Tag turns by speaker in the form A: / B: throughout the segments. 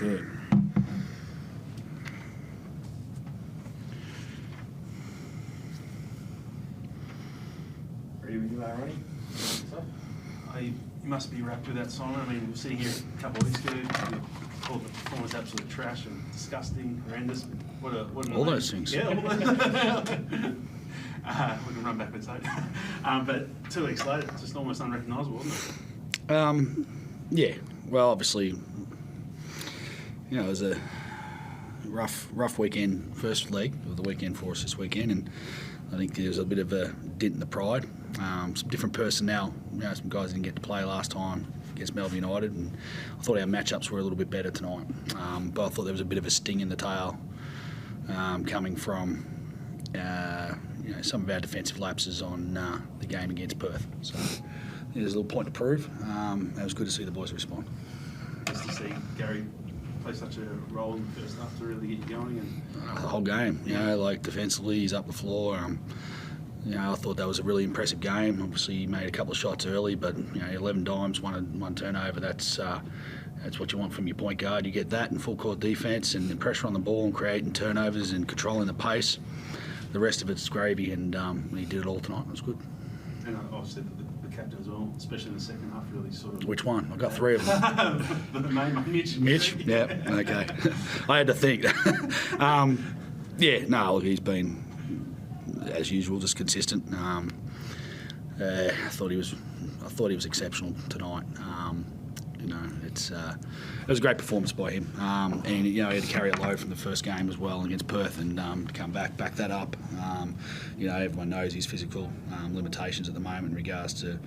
A: it.
B: Ready with you, Ronnie?
C: You must be wrapped with that, Simon. I mean, we were sitting here a couple of weeks ago, you called the performance absolute trash and disgusting, horrendous. What an
A: All those things.
C: Yeah, all we can run backwards, though. But 2 weeks later, it's just almost unrecognisable, wasn't it?
A: Yeah. Well, obviously, you know, it was a rough weekend, first leg of the weekend for us this weekend, and I think there was a bit of a dent in the pride. Some different personnel. You know, some guys didn't get to play last time against Melbourne United, and I thought our matchups were a little bit better tonight. But I thought there was a bit of a sting in the tail coming from you know, some of our defensive lapses on the game against Perth. So there's a little point to prove. It was good to see the boys respond.
C: Just to see Gary play such a role in the first half to really get you going. And
A: The whole game, you know, like defensively, he's up the floor. You know, I thought that was a really impressive game. Obviously, he made a couple of shots early, but you know, 11 dimes, one turnover. That's what you want from your point guard. You get that in full court defence and pressure on the ball and creating turnovers and controlling the pace. The rest of it's gravy, and he did it all tonight. It was good.
C: And obviously the captain as well, especially in the second half, really sort of.
A: Which one? I got 3 of them.
C: The main one, Mitch.
A: Mitch? Yeah, okay. I had to think. Yeah, no, look, he's been, as usual, just consistent. I thought he was exceptional tonight. You know, it was a great performance by him, and you know, he had to carry a load from the first game as well against Perth, and to come back that up. You know, everyone knows his physical limitations at the moment in regards to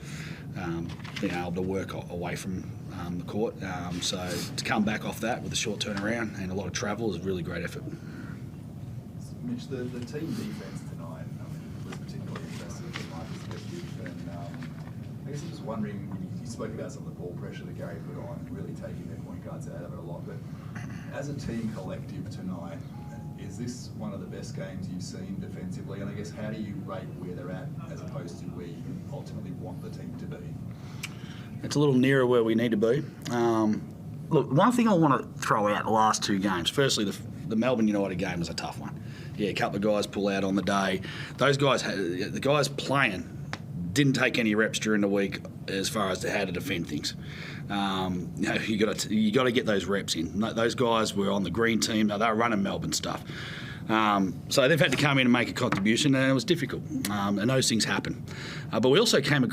A: being able to work away from the court. So to come back off that with a short turnaround and a lot of travel is a really great effort.
D: Mitch, the team defence tonight was particularly impressive from my perspective, and I guess I'm just wondering, you spoke about some of the ball pressure that Gary put on, really taking their point guards out of it a lot, but as a team collective tonight, is this one of the best games you've seen defensively? And I guess how do you rate where they're at as opposed to where you ultimately want the team to be?
A: It's a little nearer where we need to be. Look, one thing I want to throw out the last 2 games. Firstly, the Melbourne United game was a tough one. Yeah, a couple of guys pull out on the day. Those guys, the guys playing, didn't take any reps during the week as far as to how to defend things. You know, you got to get those reps in. Those guys were on the green team. They were running Melbourne stuff. So they've had to come in and make a contribution, and it was difficult. And those things happen. But we also came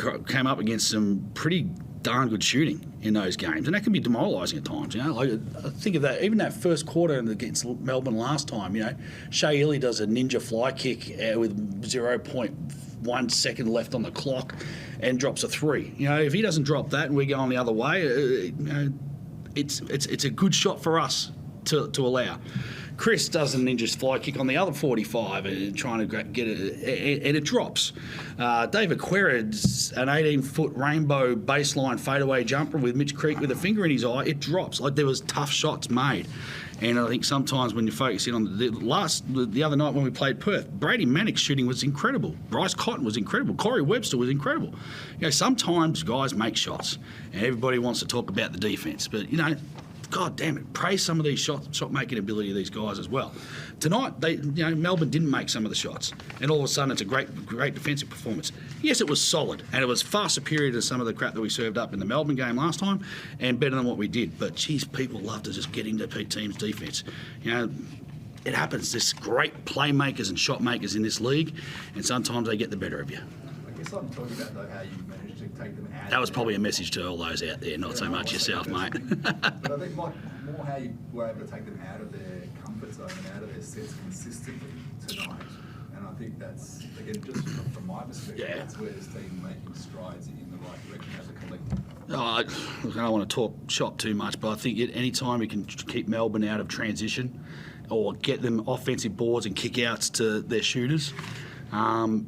A: up against some pretty darn good shooting in those games, and that can be demoralising at times. You know, like I think of that, even that first quarter against Melbourne last time. You know, Shea Illy does a ninja fly kick with 0.1 second left on the clock, and drops a 3. You know, if he doesn't drop that and we go on the other way, you know, it's a good shot for us to allow. Chris does a ninja fly kick on the other 45 and trying to get it, and it drops. David Querrid's an 18-foot rainbow baseline fadeaway jumper with Mitch Creek with a finger in his eye. It drops. Like, there was tough shots made. And I think sometimes when you focus in on the other night when we played Perth, Brady Manick's shooting was incredible. Bryce Cotton was incredible. Corey Webster was incredible. You know, sometimes guys make shots, and everybody wants to talk about the defence, but you know, God damn it, praise some of these shot-making ability of these guys as well. Tonight, Melbourne didn't make some of the shots, and all of a sudden it's a great defensive performance. Yes, it was solid, and it was far superior to some of the crap that we served up in the Melbourne game last time, and better than what we did. But, geez, people love to just get into teams' defence. You know, it happens. There's great playmakers and shot makers in this league, and sometimes they get the better of you.
D: I guess I'm talking about, though, how you managed to take them out.
A: That was probably a message to all those out there, not so much yourself, mate.
D: But I think more how you were able to take them out of their comfort zone and out of their sets consistently tonight. And I think that's, again, just from my perspective, that's where this team making strides in the right direction as a collective.
A: I don't want to talk shop too much, but I think any time we can keep Melbourne out of transition or get them offensive boards and kick-outs to their shooters,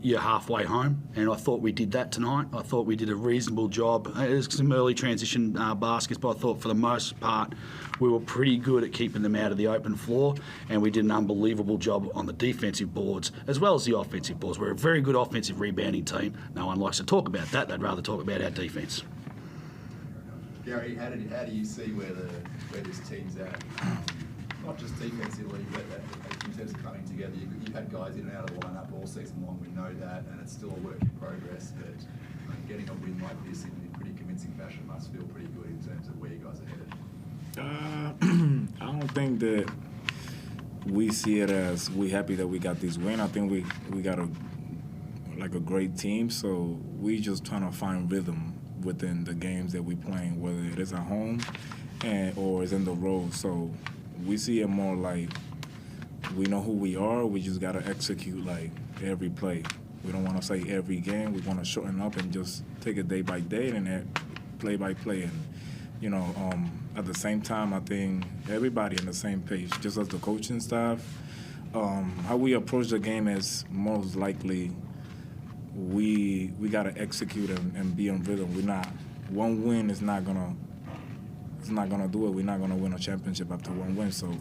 A: you're halfway home, and I thought we did that tonight. I thought we did a reasonable job. There's some early transition baskets, but I thought for the most part we were pretty good at keeping them out of the open floor, and we did an unbelievable job on the defensive boards as well as the offensive boards. We're a very good offensive rebounding team. No one likes to talk about that. They'd rather talk about our defence.
D: Gary, how do you see where this team's at? Not just defensively, but in terms of coming together. You've had guys in and out of the lineup all season long. We know that, and it's still a work in progress. But getting a win like this in pretty convincing fashion must feel pretty good in terms of where you guys are headed.
B: I don't think that we see it as we happy that we got this win. I think we got a great team, so we just trying to find rhythm within the games that we playing, whether it is at home or it's in the road. So we see it more like we know who we are. We just gotta execute like every play. We don't want to say every game. We want to shorten up and just take it day by day and play by play. And at the same time, I think everybody on the same page, just as the coaching staff. How we approach the game is most likely we got to execute and be on rhythm. One win is not gonna do it. We're not gonna win a championship after one win. So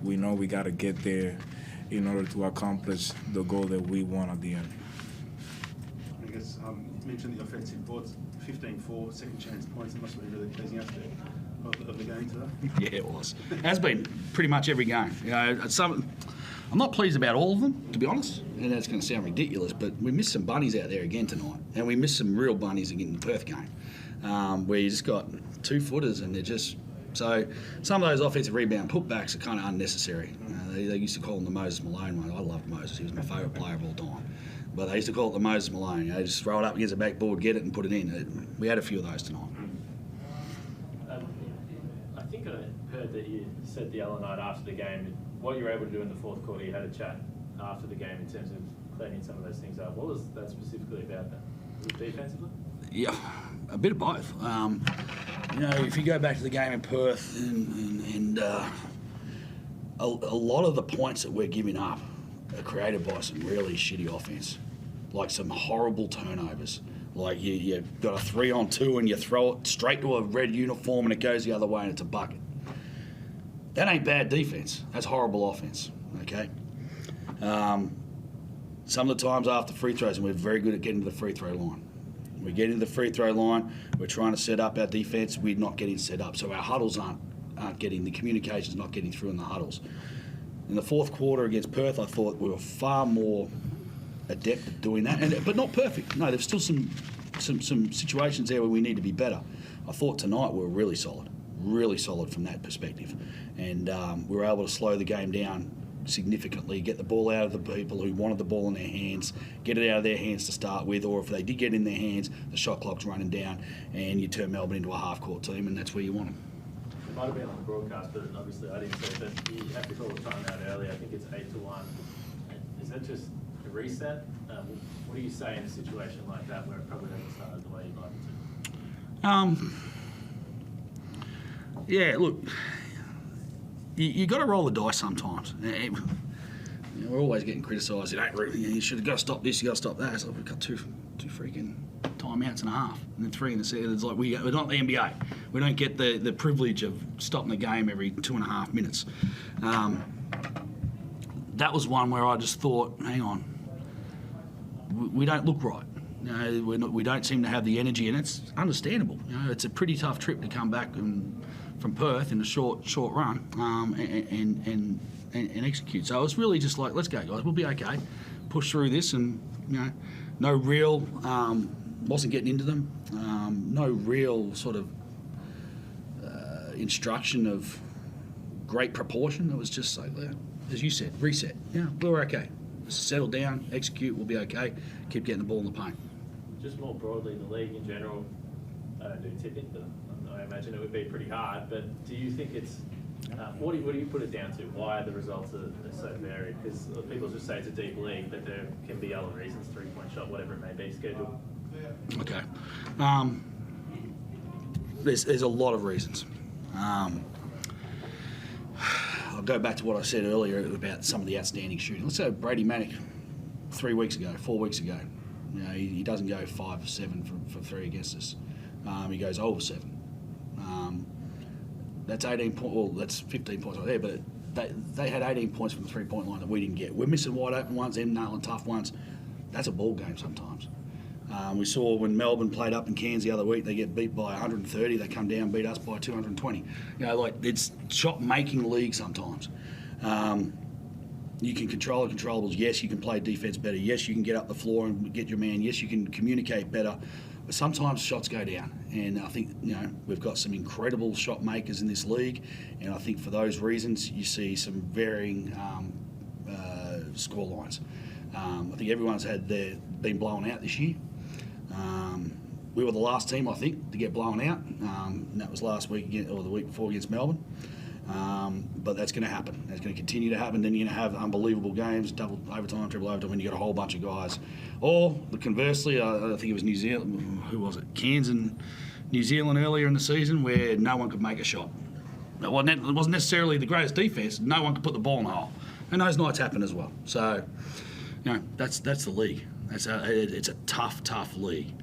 B: we know we got to get there in order to accomplish the goal that we want at the end.
C: I guess you mentioned the offensive boards, 15-4, second chance points. It must be a really pleasing aspect of the game today.
A: Yeah, it was. It has been pretty much every game. I'm not pleased about all of them, to be honest, and that's going to sound ridiculous, but we missed some bunnies out there again tonight, and we missed some real bunnies again in the Perth game, where you just got 2-footers and they're just... So some of those offensive rebound putbacks are kind of unnecessary. They used to call them the Moses Malone one. I loved Moses. He was my favourite player of all time. But they used to call it the Moses Malone. Just throw it up against the backboard, get it and put it in. We had a few of those tonight.
E: I think I heard that you said the other night after the game, what you were able to do in the fourth quarter, you had a chat after the game in terms of cleaning some of those things up. What was that specifically about then? Was it defensively?
A: Yeah, a bit of both. If you go back to the game in Perth and a lot of the points that we're giving up are created by some really shitty offense, like some horrible turnovers. Like you've got a 3-on-2 and you throw it straight to a red uniform and it goes the other way and it's a bucket. That ain't bad defense. That's horrible offense, okay? Some of the times after free throws, and we're very good at getting to the free throw line. We get into the free throw line, we're trying to set up our defense, we're not getting set up. So our huddles aren't getting, the communication's not getting through in the huddles. In the fourth quarter against Perth, I thought we were far more adept at doing that, but not perfect. No, there's still some situations there where we need to be better. I thought tonight we were really solid from that perspective. And we were able to slow the game down significantly, get the ball out of the people who wanted the ball in their hands, get it out of their hands to start with, or if they did get in their hands, the shot clock's running down and you turn Melbourne into a half-court team, and that's where you want them.
E: It might have been on the broadcast, but obviously I didn't see it, but you have to call the timeout early. I think it's 8-1. Is that just a reset? What do you say in a situation like that where it probably hasn't started the way you'd like it to?
A: Yeah, look, you got to roll the dice sometimes. We're always getting criticised. You should have got to stop this, you got to stop that. So we've got two freaking timeouts and a half, and then 3 in the second. It's like we're not the NBA. We don't get the privilege of stopping the game every 2.5 minutes. That was one where I just thought, hang on, we don't look right. We don't seem to have the energy, and it's understandable. It's a pretty tough trip to come back from Perth in a short run and execute. So it's really just like, let's go, guys. We'll be okay. Push through this, and no real wasn't getting into them. No real sort of instruction of great proportion. It was just like, as you said, reset. We're okay. Just settle down, execute. We'll be okay. Keep getting the ball in the paint.
E: Just more broadly, the league in general, I don't do tipping, but I imagine it would be pretty hard. But do you think it's, what do you put it down to? Why the results are so varied? Because people just say it's a deep league, but there can be other reasons, 3-point shot, whatever it may be, schedule.
A: Okay. There's a lot of reasons. I'll go back to what I said earlier about some of the outstanding shooting. Let's say Brady Manick 4 weeks ago. He doesn't go 5 or 7 for 3 against us. He goes over 7. That's 18 points. Well, that's 15 points right there. But they had 18 points from the 3-point line that we didn't get. We're missing wide open ones, them nailing tough ones. That's a ball game sometimes. We saw when Melbourne played up in Cairns the other week, they get beat by 130. They come down and beat us by 220. It's shot-making league sometimes. You can control the controllables. Yes, you can play defence better. Yes, you can get up the floor and get your man. Yes, you can communicate better. But sometimes shots go down. And I think, we've got some incredible shot makers in this league. And I think for those reasons, you see some varying score lines. I think everyone's been blown out this year. We were the last team, I think, to get blown out. And that was last week or the week before against Melbourne. But that's going to happen. That's going to continue to happen. Then you're going to have unbelievable games, double overtime, triple overtime, when you got a whole bunch of guys. Or conversely, I think it was New Zealand. Who was it? Cairns and New Zealand earlier in the season, where no one could make a shot. It wasn't necessarily the greatest defence. No one could put the ball in the hole, and those nights happen as well. So, that's the league. It's a tough league.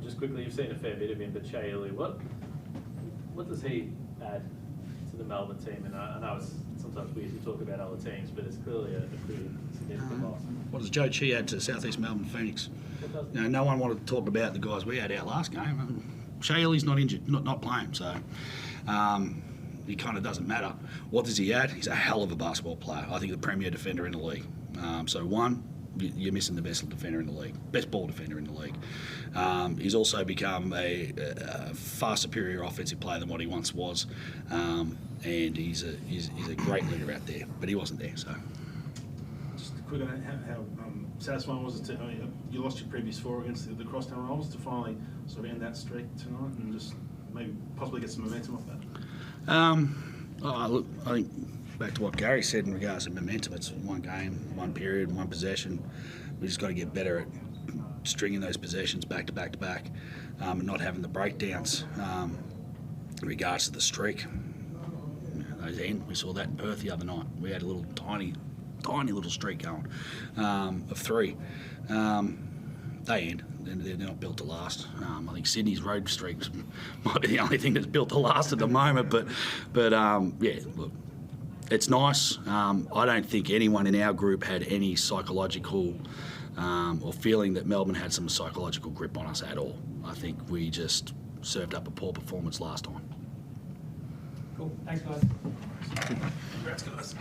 E: Just quickly, you've seen a fair bit of him, but Shea Ili, what does he add to the Melbourne team? And I know it's sometimes weird to talk about other teams, but it's clearly a pretty significant loss.
A: What does Joe Chi add to South East Melbourne Phoenix? No one wanted to talk about the guys we had out last game. Shea Ili's not injured, not playing, so he kind of doesn't matter. What does he add? He's a hell of a basketball player. I think the premier defender in the league. You're missing the best defender in the league, best ball defender in the league. He's also become a far superior offensive player than what he once was, and he's a great leader out there. But he wasn't there, so.
C: Just quick, how satisfying was it you lost your previous 4 against the Crosstown Rollers to finally sort of end that streak tonight and just maybe possibly get some momentum off that?
A: Look, I think back to what Gary said in regards to momentum, it's one game, one period, one possession. We just got to get better at stringing those possessions back to back to back, and not having the breakdowns in regards to the streak. Those end. We saw that in Perth the other night. We had a little tiny little streak going of 3. They end. They're not built to last. I think Sydney's road streaks might be the only thing that's built to last at the moment. But look. It's nice. I don't think anyone in our group had any psychological or feeling that Melbourne had some psychological grip on us at all. I think we just served up a poor performance last time.
F: Cool. Thanks, guys.
C: Congrats, guys.